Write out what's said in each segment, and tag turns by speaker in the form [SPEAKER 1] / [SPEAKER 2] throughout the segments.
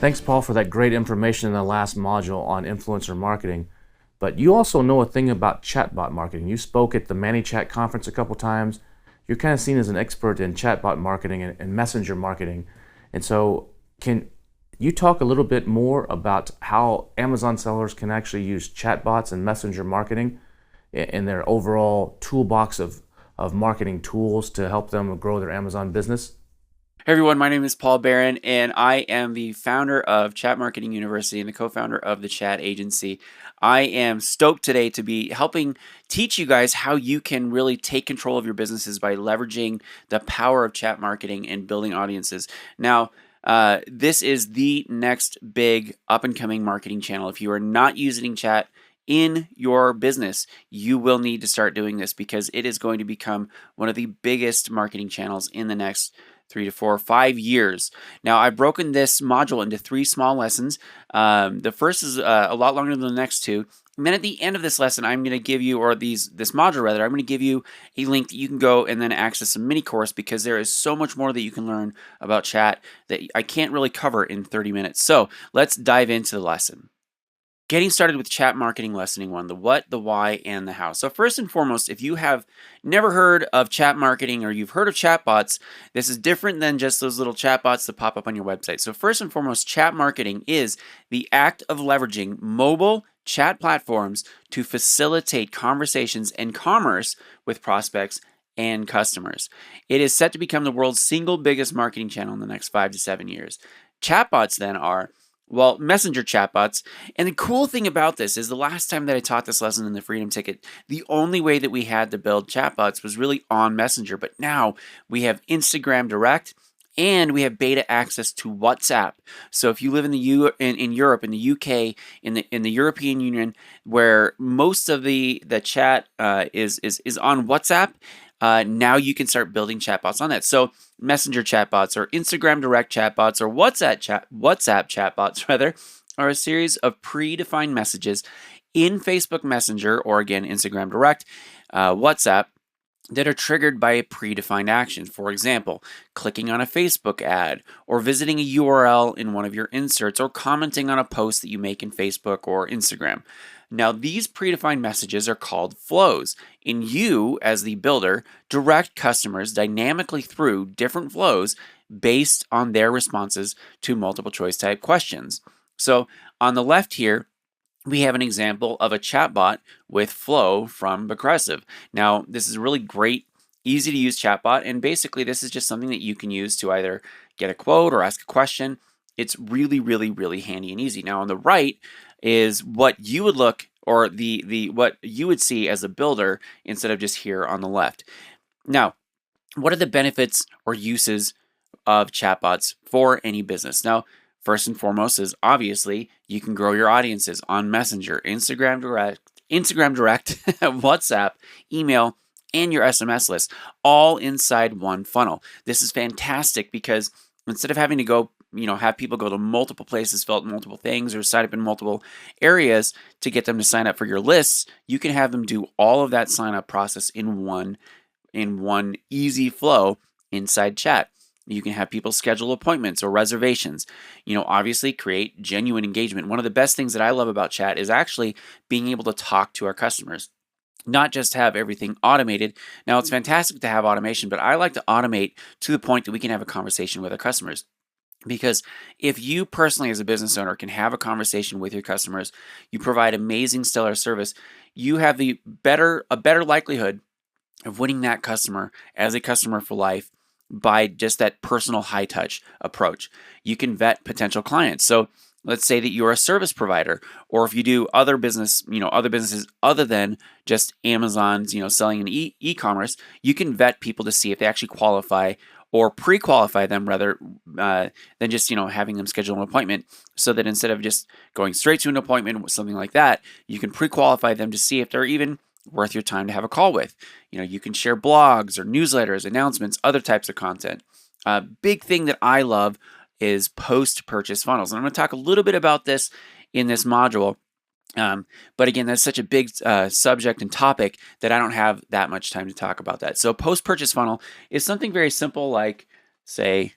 [SPEAKER 1] Thanks, Paul, for that great information in the last module on influencer marketing. But you also know a thing about chatbot marketing. You spoke at the ManyChat conference a couple times. You're kind of seen as an expert in chatbot marketing and messenger marketing. And so, can you talk a little bit more about how Amazon sellers can actually use chatbots and messenger marketing in their overall toolbox of marketing tools to help them grow their Amazon business?
[SPEAKER 2] Hey everyone, my name is Paul Barron, and I am the founder of Chat Marketing University and the co-founder of the Chat Agency. I am stoked today to be helping teach you guys how you can really take control of your businesses by leveraging the power of chat marketing and building audiences. Now, this is the next big up-and-coming marketing channel. If you are not using chat in your business, you will need to start doing this because it is going to become one of the biggest marketing channels in the next 3 to 4 or 5 years. Now, I've broken this module into 3 small lessons. The first is a lot longer than the next 2. And then at the end of this lesson, I'm going to give you, or this module rather, I'm going to give you a link that you can go and then access a mini course because there is so much more that you can learn about chat that I can't really cover in 30 minutes. So let's dive into the lesson. Getting started with chat marketing lesson 1, the what, the why, and the how. So first and foremost, if you have never heard of chat marketing or you've heard of chatbots, this is different than just those little chatbots that pop up on your website. So first and foremost, chat marketing is the act of leveraging mobile chat platforms to facilitate conversations and commerce with prospects and customers. It is set to become the world's single biggest marketing channel in the next 5 to 7 years. Chatbots then are messenger chatbots. And the cool thing about this is the last time that I taught this lesson in the Freedom Ticket, the only way that we had to build chatbots was really on Messenger. But now we have Instagram Direct and we have beta access to WhatsApp. So if you live in in Europe, in the UK, in the European Union, where most of the chat is on WhatsApp, now you can start building chatbots on that. So Messenger chatbots or Instagram Direct chatbots or WhatsApp chatbots rather are a series of predefined messages in Facebook Messenger or again Instagram Direct, WhatsApp that are triggered by a predefined action. For example, clicking on a Facebook ad or visiting a URL in one of your inserts or commenting on a post that you make in Facebook or Instagram. Now, these predefined messages are called flows, and you, as the builder, direct customers dynamically through different flows based on their responses to multiple choice type questions. So on the left here, we have an example of a chatbot with Flow from Progressive. Now, this is a really great, easy to use chatbot, and basically this is just something that you can use to either get a quote or ask a question. It's really, really, really handy and easy. Now, on the right is what you would look or what you would see as a builder instead of just here on the left. Now, what are the benefits or uses of chatbots for any business? Now, first and foremost is obviously you can grow your audiences on Messenger, Instagram Direct, WhatsApp, email, and your SMS list, all inside one funnel. This is fantastic because instead of having to go, have people go to multiple places, fill out multiple things, or sign up in multiple areas to get them to sign up for your lists, you can have them do all of that sign up process in one easy flow inside chat. You can have people schedule appointments or reservations. Obviously create genuine engagement. One of the best things that I love about chat is actually being able to talk to our customers, not just have everything automated. Now, it's fantastic to have automation, but I like to automate to the point that we can have a conversation with our customers. Because if you personally as a business owner can have a conversation with your customers, you provide amazing stellar service, you have a better likelihood of winning that customer as a customer for life by just that personal high touch approach. You can vet potential clients. So let's say that you're a service provider, or if you do other businesses other than just Amazon's, selling in e-commerce, you can vet people to see if they actually qualify or pre-qualify them rather than just, having them schedule an appointment, so that instead of just going straight to an appointment with something like that, you can pre-qualify them to see if they're even worth your time to have a call with. You can share blogs or newsletters, announcements, other types of content. A big thing that I love is post-purchase funnels. And I'm going to talk a little bit about this in this module. But again, that's such a big subject and topic that I don't have that much time to talk about that. So post-purchase funnel is something very simple like, say,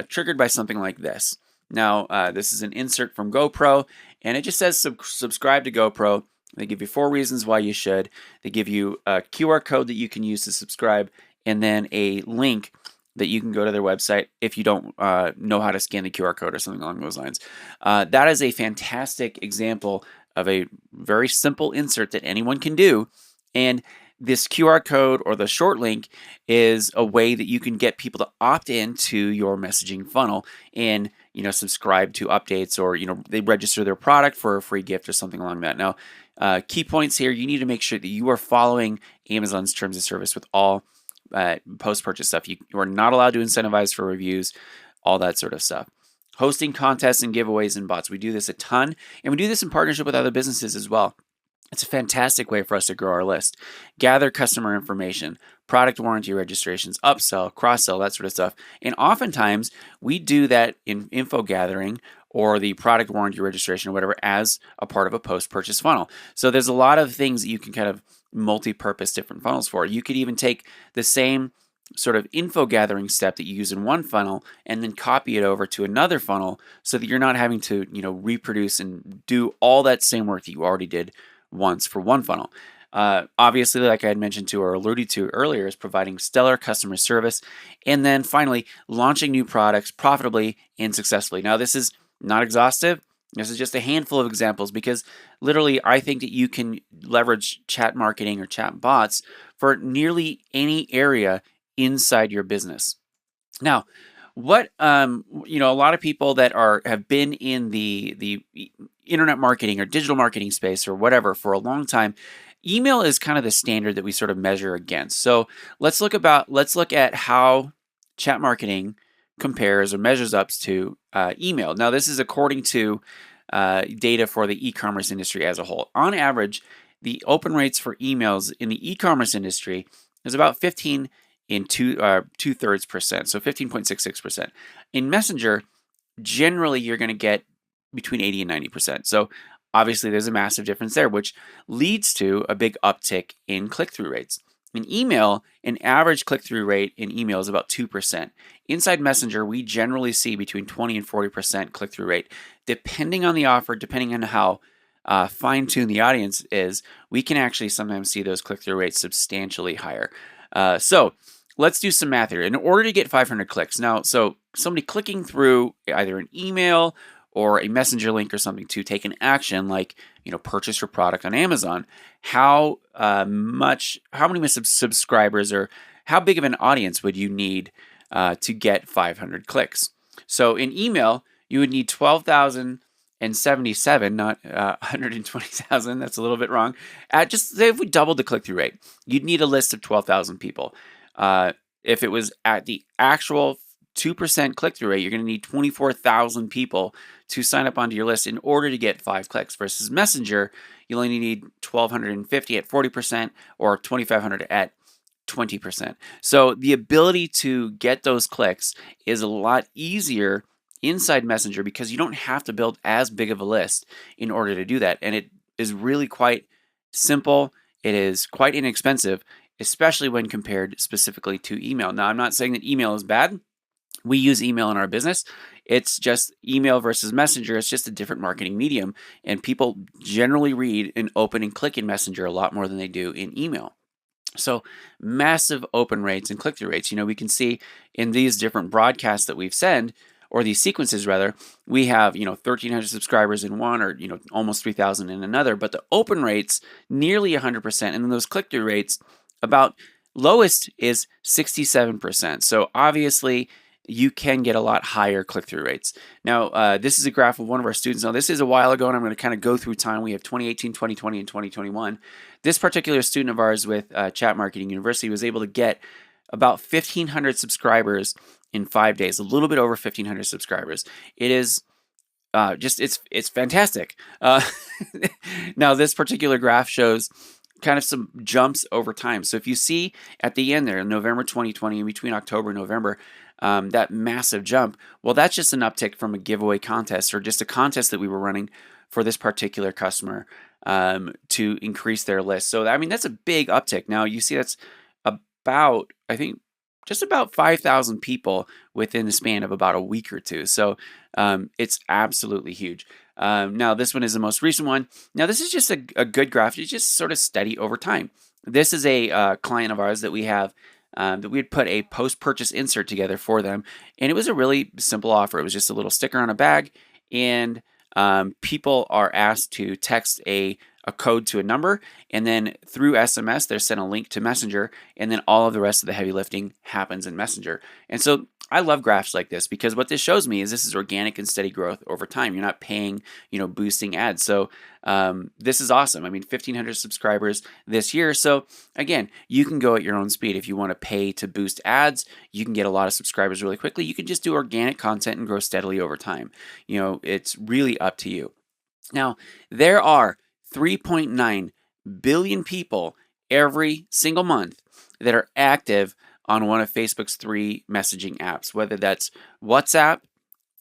[SPEAKER 2] triggered by something like this. Now, this is an insert from GoPro, and it just says subscribe to GoPro. They give you 4 reasons why you should. They give you a QR code that you can use to subscribe, and then a link that you can go to their website if you don't know how to scan the QR code or something along those lines. That is a fantastic example of a very simple insert that anyone can do. And this QR code or the short link is a way that you can get people to opt into your messaging funnel and subscribe to updates, or they register their product for a free gift or something along that. Now, key points here: you need to make sure that you are following Amazon's terms of service with all post-purchase stuff. You are not allowed to incentivize for reviews, all that sort of stuff. Hosting contests and giveaways and bots. We do this a ton, and we do this in partnership with other businesses as well. It's a fantastic way for us to grow our list. Gather customer information, product warranty registrations, upsell, cross-sell, that sort of stuff. And oftentimes, we do that in info gathering or the product warranty registration or whatever as a part of a post-purchase funnel. So there's a lot of things that you can kind of multi-purpose different funnels for. You could even take the same sort of info gathering step that you use in one funnel and then copy it over to another funnel so that you're not having to, reproduce and do all that same work that you already did once for one funnel. Obviously, like I had mentioned to or alluded to earlier, is providing stellar customer service. And then finally, launching new products profitably and successfully. Now, this is not exhaustive. This is just a handful of examples because literally I think that you can leverage chat marketing or chat bots for nearly any area inside your business. Now, what a lot of people that have been in the internet marketing or digital marketing space or whatever for a long time, email is kind of the standard that we sort of measure against. So let's look at how chat marketing compares or measures up to email. Now, this is according to data for the e-commerce industry as a whole. On average, the open rates for emails in the e-commerce industry is about 15 in 2/3%, so 15.66%. In Messenger, generally you're going to get between 80 and 90%. So obviously there's a massive difference there, which leads to a big uptick in click-through rates. In email, an average click-through rate in email is about 2%. Inside Messenger, we generally see between 20 and 40% click-through rate. Depending on the offer, depending on how fine-tuned the audience is, we can actually sometimes see those click-through rates substantially higher. So let's do some math here. In order to get 500 clicks, now, so somebody clicking through either an email or a messenger link or something to take an action like, purchase your product on Amazon, how many subscribers or how big of an audience would you need to get 500 clicks? So in email, you would need 12,077, not 120,000. That's a little bit wrong. Just say if we doubled the click-through rate, you'd need a list of 12,000 people. If it was at the actual 2% click-through rate, you're going to need 24,000 people to sign up onto your list in order to get 5 clicks. Versus Messenger, you only need 1,250 at 40% or 2,500 at 20%. So the ability to get those clicks is a lot easier inside Messenger because you don't have to build as big of a list in order to do that. And it is really quite simple. It is quite inexpensive, especially when compared specifically to email. Now, I'm not saying that email is bad. We use email in our business. It's just email versus Messenger. It's just a different marketing medium. And people generally read and open and click in Messenger a lot more than they do in email. So massive open rates and click-through rates. We can see in these different broadcasts that we've sent, or these sequences rather, we have 1,300 subscribers in one, or almost 3,000 in another. But the open rates nearly 100%, and then those click-through rates about lowest is 67%. So obviously you can get a lot higher click-through rates. Now, this is a graph of one of our students. Now, this is a while ago, and I'm going to kind of go through time. We have 2018, 2020, and 2021. This particular student of ours with Chat Marketing University was able to get about 1,500 subscribers in 5 days, a little bit over 1,500 subscribers. It is it's fantastic. Now, this particular graph shows kind of some jumps over time. So if you see at the end there, in November 2020, in between October and November, that massive jump, well, that's just an uptick from a giveaway contest or just a contest that we were running for this particular customer to increase their list. So, I mean, that's a big uptick. Now, you see that's about, I think, just about 5,000 people within the span of about a week or two. So it's absolutely huge. Now, this one is the most recent one. Now, this is just a good graph. It's just sort of steady over time. This is a client of ours that we have that we had put a post-purchase insert together for them. And it was a really simple offer. It was just a little sticker on a bag. And people are asked to text a code to a number, and then through SMS, they're sent a link to Messenger, and then all of the rest of the heavy lifting happens in Messenger. And so I love graphs like this because what this shows me is this is organic and steady growth over time. You're not paying, boosting ads. So this is awesome. I mean, 1,500 subscribers this year. So again, you can go at your own speed. If you want to pay to boost ads, you can get a lot of subscribers really quickly. You can just do organic content and grow steadily over time. It's really up to you. Now, there are 3.9 billion people every single month that are active on one of Facebook's 3 messaging apps, whether that's WhatsApp,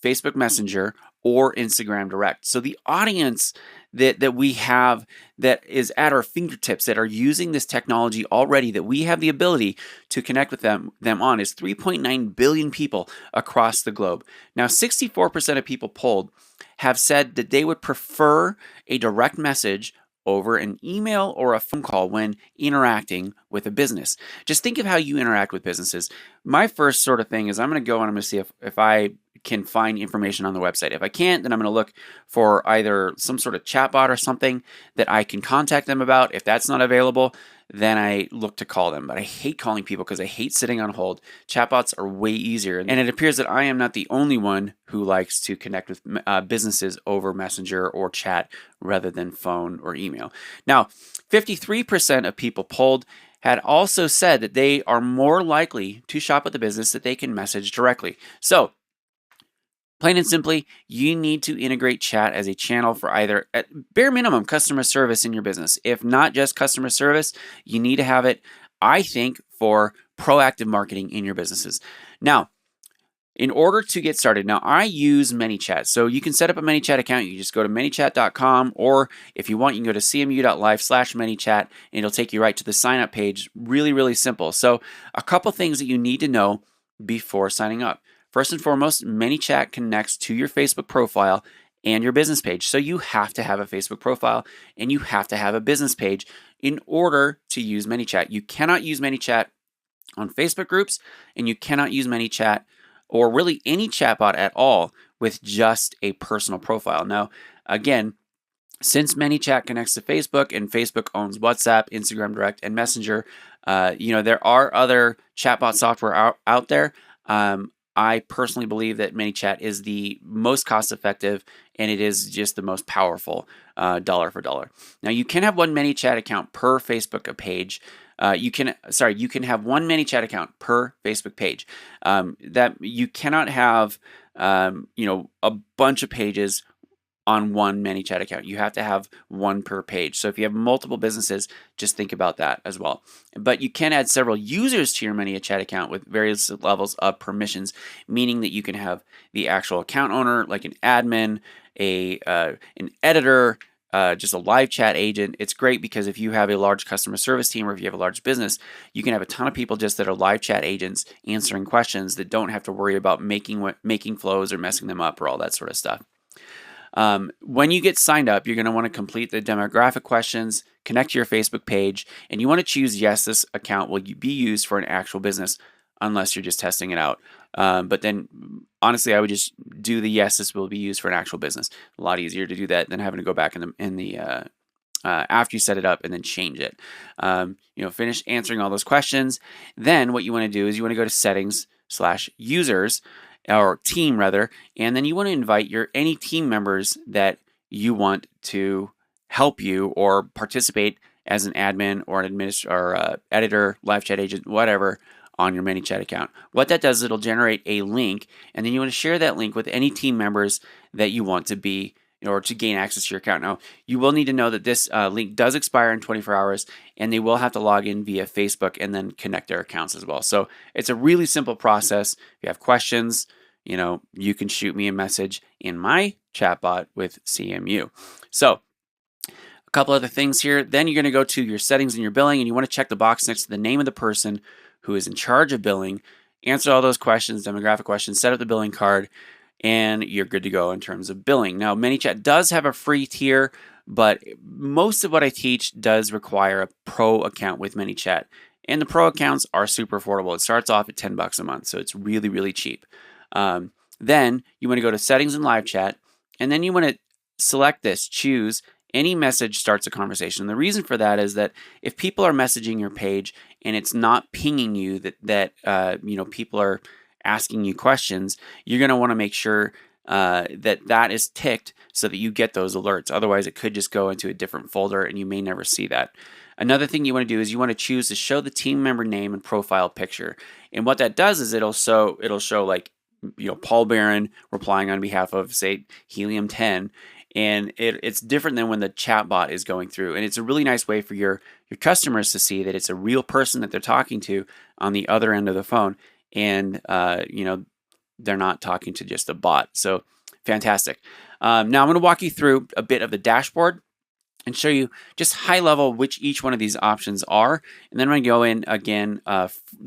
[SPEAKER 2] Facebook Messenger, or Instagram Direct. So the audience that we have that is at our fingertips, that are using this technology already, that we have the ability to connect with them on, is 3.9 billion people across the globe. Now, 64% of people polled have said that they would prefer a direct message over an email or a phone call when interacting with a business. Just think of how you interact with businesses. My first sort of thing is I'm going to go and I'm going to see if I can find information on the website. If I can't, then I'm going to look for either some sort of chatbot or something that I can contact them about. If that's not available, then I look to call them. But I hate calling people because I hate sitting on hold. Chatbots are way easier. And it appears that I am not the only one who likes to connect with businesses over Messenger or chat rather than phone or email. Now, 53% of people polled had also said that they are more likely to shop with a business that they can message directly. So, plain and simply, you need to integrate chat as a channel for either, at bare minimum, customer service in your business. If not just customer service, you need to have it, I think, for proactive marketing in your businesses. Now, in order to get started, now I use ManyChat. So you can set up a ManyChat account. You just go to ManyChat.com, or if you want, you can go to cmu.live/ManyChat, and it'll take you right to the sign up page. Really, really simple. So a couple things that you need to know before signing up. First and foremost, ManyChat connects to your Facebook profile and your business page. So you have to have a Facebook profile and you have to have a business page in order to use ManyChat. You cannot use ManyChat on Facebook groups, and you cannot use ManyChat or really any chatbot at all with just a personal profile. Now, again, since ManyChat connects to Facebook and Facebook owns WhatsApp, Instagram Direct, and Messenger, there are other chatbot software out there. I personally believe that ManyChat is the most cost-effective, and it is just the most powerful dollar for dollar. Now, you can have one ManyChat account per Facebook page. You can have one ManyChat account per Facebook page. That you cannot have, a bunch of pages on one ManyChat account. You have to have one per page. So if you have multiple businesses, just think about that as well. But you can add several users to your ManyChat account with various levels of permissions, meaning that you can have the actual account owner, like an admin, an editor, just a live chat agent. It's great because if you have a large customer service team or if you have a large business, you can have a ton of people just that are live chat agents answering questions that don't have to worry about making flows or messing them up or all that sort of stuff. When you get signed up, you're going to want to complete the demographic questions, connect to your Facebook page, and you want to choose yes, this account will be used for an actual business, unless you're just testing it out. But then, honestly, I would just do the yes, this will be used for an actual business. A lot easier to do that than having to go back in the after you set it up and then change it. Finish answering all those questions. Then what you want to do is you want to go to settings/users. Or team rather, and then you want to invite any team members that you want to help you or participate as an admin or an editor, live chat agent, whatever, on your ManyChat account. What that does, it'll generate a link, and then you want to share that link with any team members that you want to be in order to gain access to your account. Now, you will need to know that this link does expire in 24 hours, and they will have to log in via Facebook and then connect their accounts as well. So it's a really simple process. If you have questions, you can shoot me a message in my chatbot with CMU. So a couple other things here. Then you're going to go to your settings and your billing, and you want to check the box next to the name of the person who is in charge of billing, answer all those questions, demographic questions, set up the billing card, and you're good to go in terms of billing. Now, ManyChat does have a free tier, but most of what I teach does require a pro account with ManyChat. And the pro accounts are super affordable. It starts off at $10 a month, so it's really, really cheap. Then you want to go to settings and live chat, and then you want to select this, choose any message starts a conversation. And the reason for that is that if people are messaging your page and it's not pinging you that people are asking you questions, you're going to want to make sure that is ticked so that you get those alerts. Otherwise, it could just go into a different folder and you may never see that. Another thing you want to do is you want to choose to show the team member name and profile picture. And what that does is it'll show like, Paul Barron replying on behalf of, say, Helium 10. And it's different than when the chatbot is going through. And it's a really nice way for your customers to see that it's a real person that they're talking to on the other end of the phone. And, they're not talking to just a bot. So fantastic. Now I'm going to walk you through a bit of the dashboard and show you just high level which each one of these options are. And then I'm going to go in again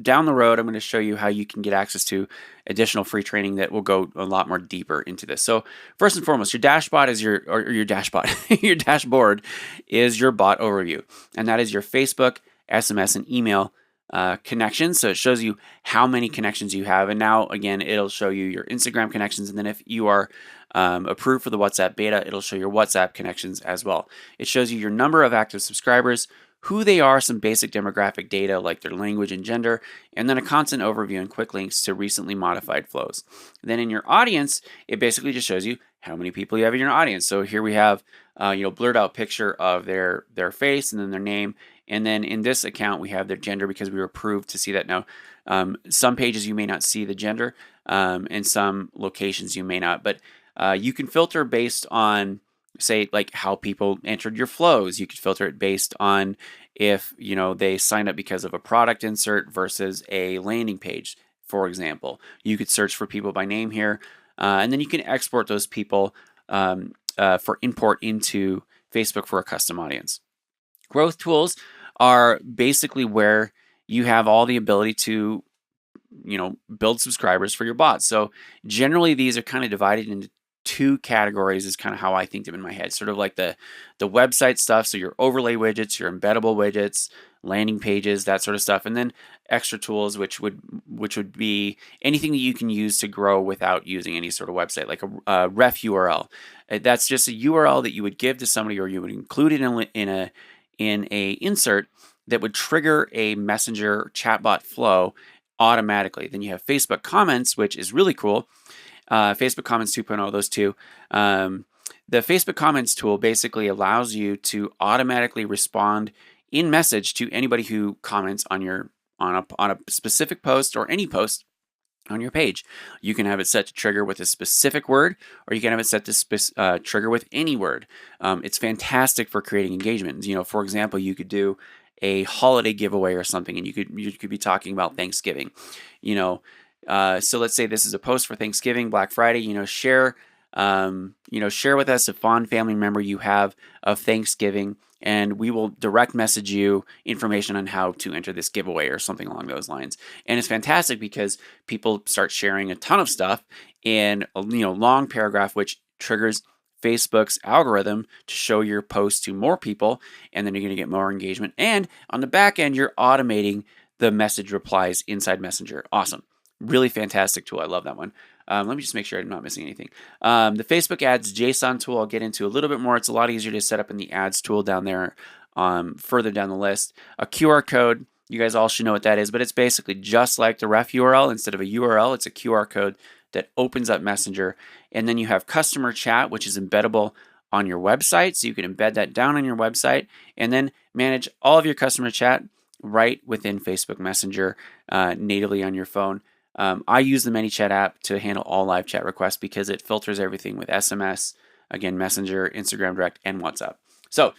[SPEAKER 2] down the road. I'm going to show you how you can get access to additional free training that will go a lot more deeper into this. So first and foremost, your dashboard is your dashboard is your bot overview, and that is your Facebook, SMS, and email connections. So it shows you how many connections you have. And now again, it'll show you your Instagram connections. And then if you are approved for the WhatsApp beta, it'll show your WhatsApp connections as well. It shows you your number of active subscribers, who they are, some basic demographic data like their language and gender, and then a content overview and quick links to recently modified flows. Then in your audience, it basically just shows you how many people you have in your audience. So here we have blurred out picture of their face and then their name. And then in this account, we have their gender because we were approved to see that now. Some pages you may not see the gender, and some locations you may not. But you can filter based on, say, like how people entered your flows. You could filter it based on if they signed up because of a product insert versus a landing page, for example. You could search for people by name here, and then you can export those people for import into Facebook for a custom audience. Growth tools are basically where you have all the ability to build subscribers for your bots. So generally these are kind of divided into two categories is kind of how I think them in my head. Sort of like the website stuff, so your overlay widgets, your embeddable widgets, landing pages, that sort of stuff, and then extra tools, which would be anything that you can use to grow without using any sort of website, like a ref URL. That's just a URL that you would give to somebody, or you would include it in a insert that would trigger a Messenger chatbot flow automatically. Then you have Facebook comments, which is really cool. Facebook comments 2.0, those two. The Facebook comments tool basically allows you to automatically respond in message to anybody who comments on a specific post or any post on your page. You can have it set to trigger with a specific word, or you can have it set to trigger with any word. It's fantastic for creating engagement. For example, you could do a holiday giveaway or something, and you could be talking about Thanksgiving. So let's say this is a post for Thanksgiving, Black Friday. Share with us a fond family member you have of Thanksgiving, and we will direct message you information on how to enter this giveaway or something along those lines. And it's fantastic because people start sharing a ton of stuff in a long paragraph, which triggers Facebook's algorithm to show your post to more people, and then you're going to get more engagement. And on the back end, you're automating the message replies inside Messenger. Awesome. Really fantastic tool. I love that one. Let me just make sure I'm not missing anything. The Facebook Ads JSON tool I'll get into a little bit more. It's a lot easier to set up in the ads tool down there, further down the list. A QR code, you guys all should know what that is, but it's basically just like the ref URL. Instead of a URL, it's a QR code that opens up Messenger. And then you have customer chat, which is embeddable on your website. So you can embed that down on your website and then manage all of your customer chat right within Facebook Messenger natively on your phone. I use the ManyChat app to handle all live chat requests because it filters everything with SMS, again, Messenger, Instagram Direct, and WhatsApp. So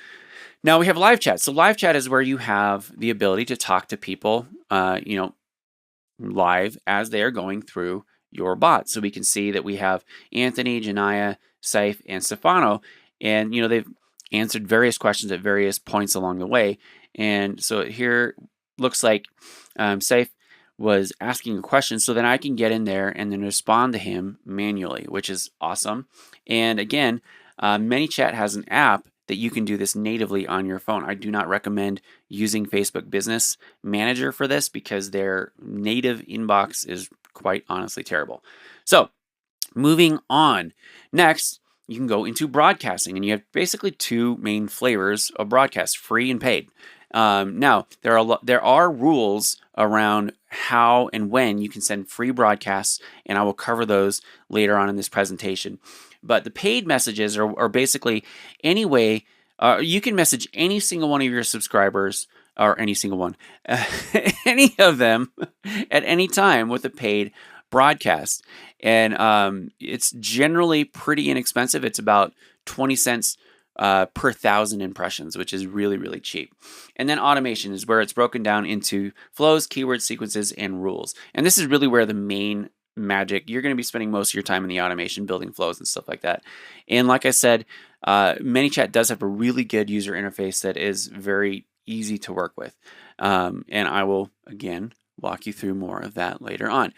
[SPEAKER 2] now we have live chat. So live chat is where you have the ability to talk to people, live as they are going through your bot. So we can see that we have Anthony, Janaya, Saif, and Stefano, and they've answered various questions at various points along the way. And so here looks like Saif was asking a question, so then I can get in there and then respond to him manually, which is awesome. And again, ManyChat has an app that you can do this natively on your phone. I do not recommend using Facebook Business Manager for this because their native inbox is quite honestly terrible. So moving on. Next, you can go into broadcasting, and you have basically two main flavors of broadcast: free and paid. Now, there are rules around how and when you can send free broadcasts, and I will cover those later on in this presentation. But the paid messages are basically any way you can message any single one of your subscribers, or any single one, any of them at any time with a paid broadcast. And it's generally pretty inexpensive. It's about 20 cents per 1,000 impressions, which is really, really cheap. And then automation is where it's broken down into flows, keywords, sequences, and rules. And this is really where the main magic, you're going to be spending most of your time in the automation, building flows and stuff like that. And like I said, ManyChat does have a really good user interface that is very easy to work with. And I will, again, walk you through more of that later on.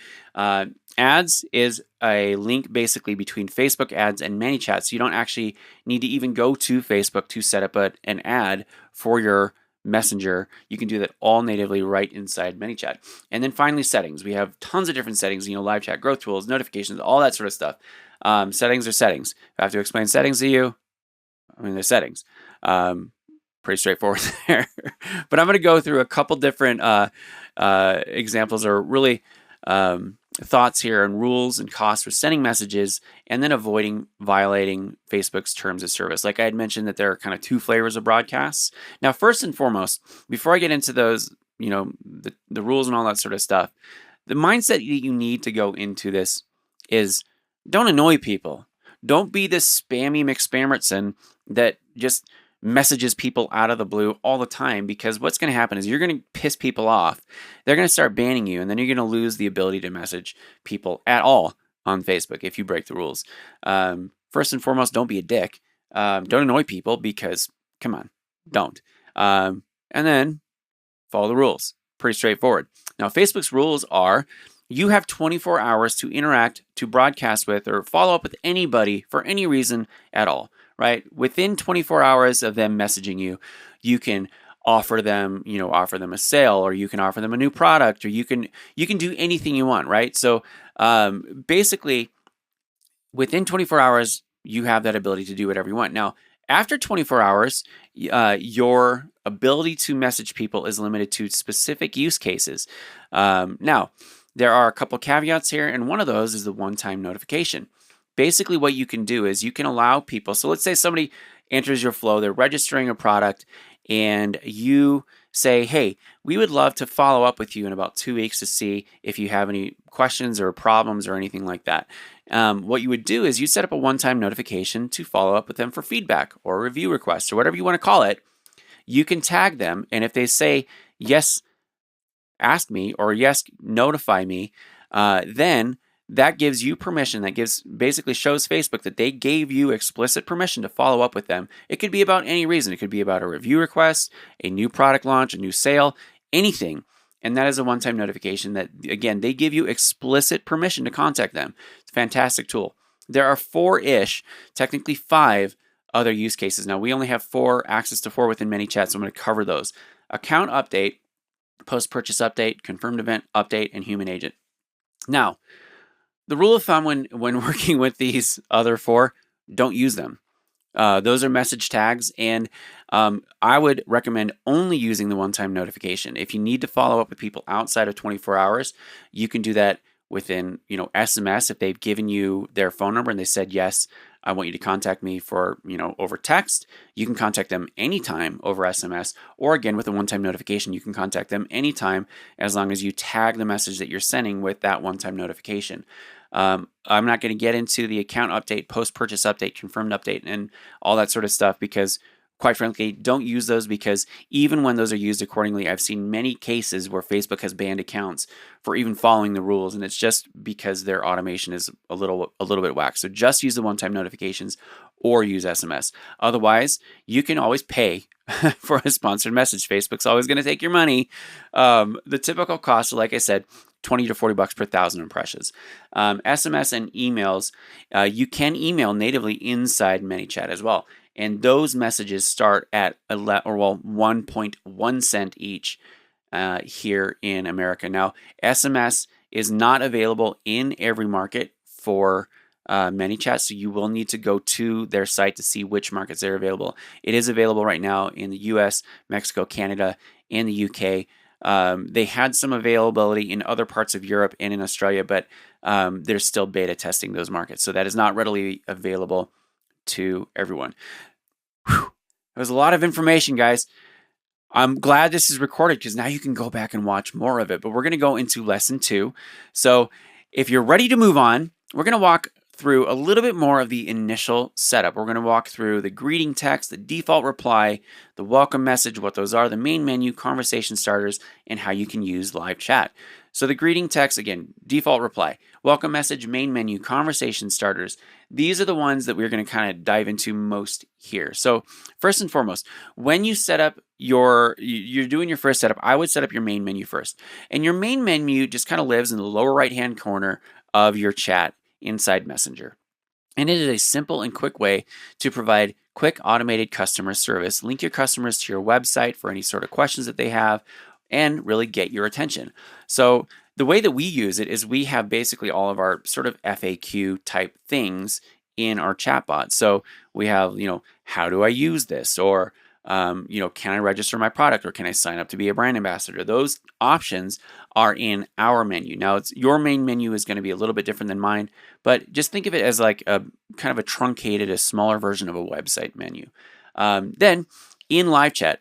[SPEAKER 2] Ads is a link basically between Facebook ads and ManyChat. So you don't actually need to even go to Facebook to set up an ad for your Messenger. You can do that all natively right inside ManyChat. And then finally, settings. We have tons of different settings, live chat, growth tools, notifications, all that sort of stuff. Settings are settings. If I have to explain settings to you, they're settings. Pretty straightforward there. But I'm going to go through a couple different examples, or really thoughts here on rules and costs for sending messages, and then avoiding violating Facebook's terms of service. Like I had mentioned, that there are kind of two flavors of broadcasts. Now, first and foremost, before I get into those, the rules and all that sort of stuff, the mindset that you need to go into this is don't annoy people. Don't be this spammy McSpammerson that just messages people out of the blue all the time, because what's going to happen is you're going to piss people off. They're going to start banning you, and then you're going to lose the ability to message people at all on Facebook if you break the rules. First and foremost, don't be a dick. Don't annoy people, because, come on, don't. And then follow the rules. Pretty straightforward. Now, Facebook's rules are: you have 24 hours to interact, to broadcast with, or follow up with anybody for any reason at all. Right? Within 24 hours of them messaging you, you can offer them a sale, or you can offer them a new product, or you can do anything you want, right? So basically, within 24 hours, you have that ability to do whatever you want. Now, after 24 hours, your ability to message people is limited to specific use cases. Now, there are a couple caveats here, and one of those is the one-time notification. Basically, what you can do is you can allow people, so let's say somebody enters your flow, they're registering a product, and you say, hey, we would love to follow up with you in about 2 weeks to see if you have any questions or problems or anything like that. What you would do is you set up a one-time notification to follow up with them for feedback or review requests or whatever you want to call it. You can tag them, and if they say, yes, ask me, or yes, notify me, then that gives you permission. That basically shows Facebook that they gave you explicit permission to follow up with them. It could be about any reason. It could be about a review request, a new product launch, a new sale, anything. And that is a one-time notification that, again, they give you explicit permission to contact them. It's a fantastic tool. There are 4-ish, technically 5 other use cases. Now, we only have access to 4 within ManyChat, so I'm going to cover those. Account update, post-purchase update, confirmed event update, and human agent. Now, the rule of thumb when working with these other 4, don't use them. Those are message tags, and I would recommend only using the one-time notification. If you need to follow up with people outside of 24 hours, you can do that within SMS. If they've given you their phone number and they said, yes, I want you to contact me for over text, you can contact them anytime over SMS, or again with a one-time notification, you can contact them anytime as long as you tag the message that you're sending with that one-time notification. I'm not going to get into the account update, post-purchase update, confirmed update, and all that sort of stuff, because quite frankly, don't use those, because even when those are used accordingly, I've seen many cases where Facebook has banned accounts for even following the rules, and it's just because their automation is a little bit whack. So just use the one-time notifications or use SMS. Otherwise, you can always pay for a sponsored message. Facebook's always going to take your money. The typical cost, like I said, 20 to 40 bucks per thousand impressions. SMS and emails, you can email natively inside ManyChat as well. And those messages start at 1.1 cent each here in America. Now, SMS is not available in every market for ManyChat, so you will need to go to their site to see which markets they're available. It is available right now in the US, Mexico, Canada, and the UK. They had some availability in other parts of Europe and in Australia, but they're still beta testing those markets. So that is not readily available to everyone. Whew. That was a lot of information, guys. I'm glad this is recorded because now you can go back and watch more of it. But we're going to go into lesson 2. So if you're ready to move on, we're going to walk through a little bit more of the initial setup. We're going to walk through the greeting text, the default reply, the welcome message, what those are, the main menu, conversation starters, and how you can use live chat. So the greeting text, again, default reply, welcome message, main menu, conversation starters. These are the ones that we're going to kind of dive into most here. So first and foremost, when you set up you're doing your first setup, I would set up your main menu first. And your main menu just kind of lives in the lower right-hand corner of your chat inside Messenger. And it is a simple and quick way to provide quick automated customer service, link your customers to your website for any sort of questions that they have, and really get your attention. So the way that we use it is we have basically all of our sort of FAQ type things in our chatbot. So we have, how do I use this? Or, can I register my product, or can I sign up to be a brand ambassador? Those options are in our menu. Now, your main menu is going to be a little bit different than mine, but just think of it as like a kind of a truncated, a smaller version of a website menu. Then in live chat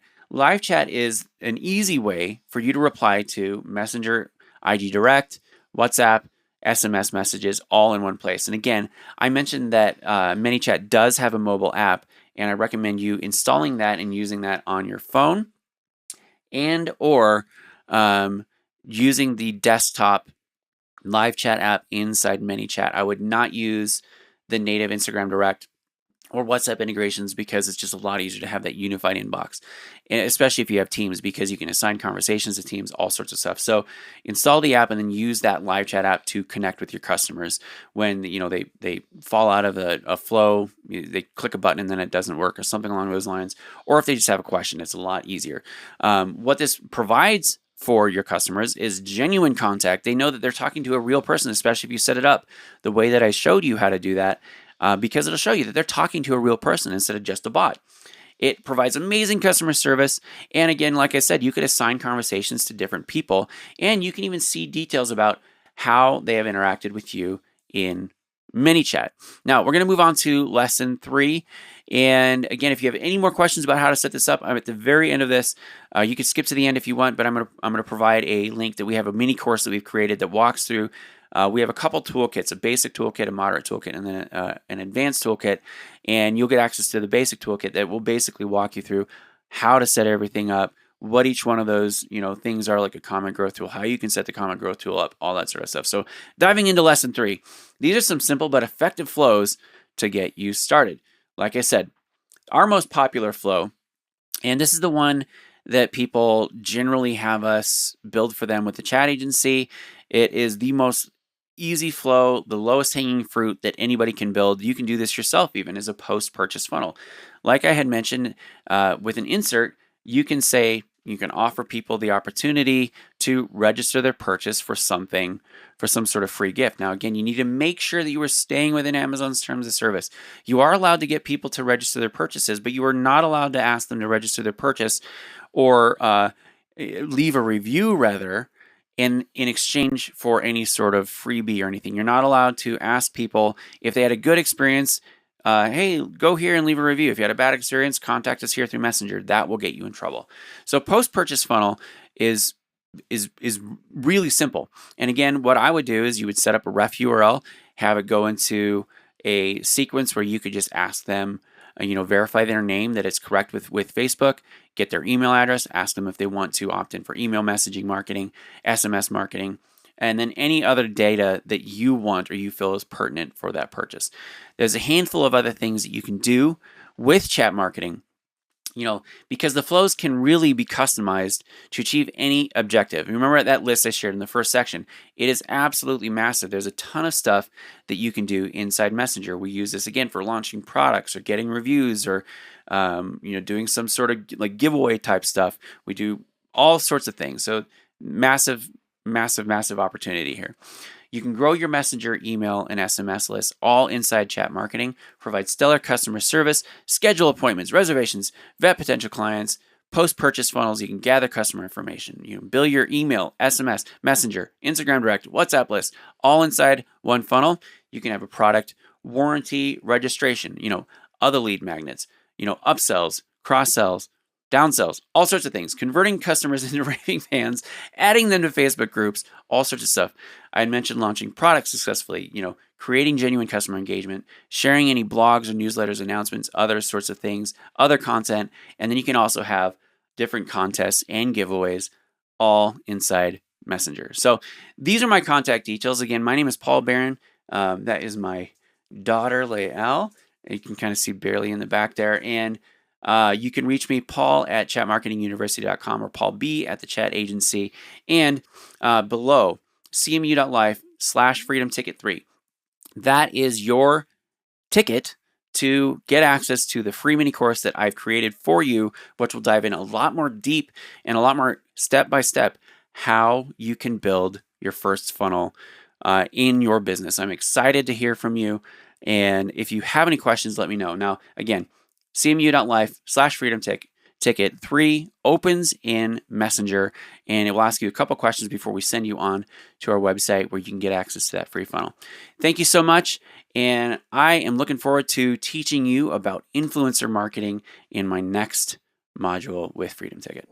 [SPEAKER 2] is an easy way for you to reply to Messenger, IG Direct, WhatsApp, SMS messages all in one place. And again, I mentioned that ManyChat does have a mobile app, and I recommend you installing that and using that on your phone, and or using the desktop live chat app inside ManyChat. I would not use the native Instagram Direct or WhatsApp integrations because it's just a lot easier to have that unified inbox, and especially if you have Teams, because you can assign conversations to Teams, all sorts of stuff. So install the app and then use that live chat app to connect with your customers when they fall out of a flow, they click a button and then it doesn't work or something along those lines, or if they just have a question, it's a lot easier. What this provides for your customers is genuine contact. They know that they're talking to a real person, especially if you set it up the way that I showed you how to do that. Because it'll show you that they're talking to a real person instead of just a bot. It provides amazing customer service. And again, like I said, you could assign conversations to different people, and you can even see details about how they have interacted with you in ManyChat. Now, we're going to move on to lesson 3. And again, if you have any more questions about how to set this up, I'm at the very end of this. You can skip to the end if you want, but I'm going to provide a link that we have a mini course that we've created that walks through. We have a couple toolkits, a basic toolkit, a moderate toolkit, and then an advanced toolkit. And you'll get access to the basic toolkit that will basically walk you through how to set everything up, what each one of those things are, like a comment growth tool, how you can set the comment growth tool up, all that sort of stuff. So diving into lesson 3, these are some simple but effective flows to get you started. Like I said, our most popular flow, and this is the one that people generally have us build for them with the chat agency. It is the most easy flow, the lowest hanging fruit that anybody can build. You can do this yourself even as a post-purchase funnel. Like I had mentioned, with an insert, you can offer people the opportunity to register their purchase for some sort of free gift. Now, again, you need to make sure that you are staying within Amazon's terms of service. You are allowed to get people to register their purchases, but you are not allowed to ask them to register their purchase or leave a review, rather, in exchange for any sort of freebie or anything. You're not allowed to ask people if they had a good experience, hey, go here and leave a review. If you had a bad experience, contact us here through Messenger. That will get you in trouble. So post-purchase funnel is really simple. And again, what I would do is you would set up a ref URL, have it go into a sequence where you could just ask them, verify their name, that it's correct with Facebook, get their email address, ask them if they want to opt in for email messaging marketing, SMS marketing, and then any other data that you want or you feel is pertinent for that purchase. There's a handful of other things that you can do with chat marketing because the flows can really be customized to achieve any objective. Remember that list I shared in the first section? It is absolutely massive. There's a ton of stuff that you can do inside Messenger. We use this again for launching products or getting reviews or doing some sort of like giveaway type stuff. We do all sorts of things. So massive, massive, massive opportunity here. You can grow your Messenger, email, and SMS lists all inside Chat Marketing, provide stellar customer service, schedule appointments, reservations, vet potential clients, post-purchase funnels. You can gather customer information. You can build your email, SMS, Messenger, Instagram Direct, WhatsApp list, all inside one funnel. You can have a product warranty registration, other lead magnets, upsells, cross-sells, downsells, all sorts of things, converting customers into raving fans, adding them to Facebook groups, all sorts of stuff. I had mentioned launching products successfully, creating genuine customer engagement, sharing any blogs or newsletters, announcements, other sorts of things, other content. And then you can also have different contests and giveaways all inside Messenger. So these are my contact details. Again, my name is Paul Barron. That is my daughter, Lael. You can kind of see barely in the back there. And you can reach me, paul@chatmarketinguniversity.com or paulb@the Chat Agency. And below, cmu.life/freedomticket3. That is your ticket to get access to the free mini course that I've created for you, which will dive in a lot more deep and a lot more step-by-step how you can build your first funnel in your business. I'm excited to hear from you. And if you have any questions, let me know. Now, again, cmu.life/freedomticket 3 opens in Messenger, and it will ask you a couple questions before we send you on to our website where you can get access to that free funnel. Thank you so much, and I am looking forward to teaching you about influencer marketing in my next module with Freedom Ticket.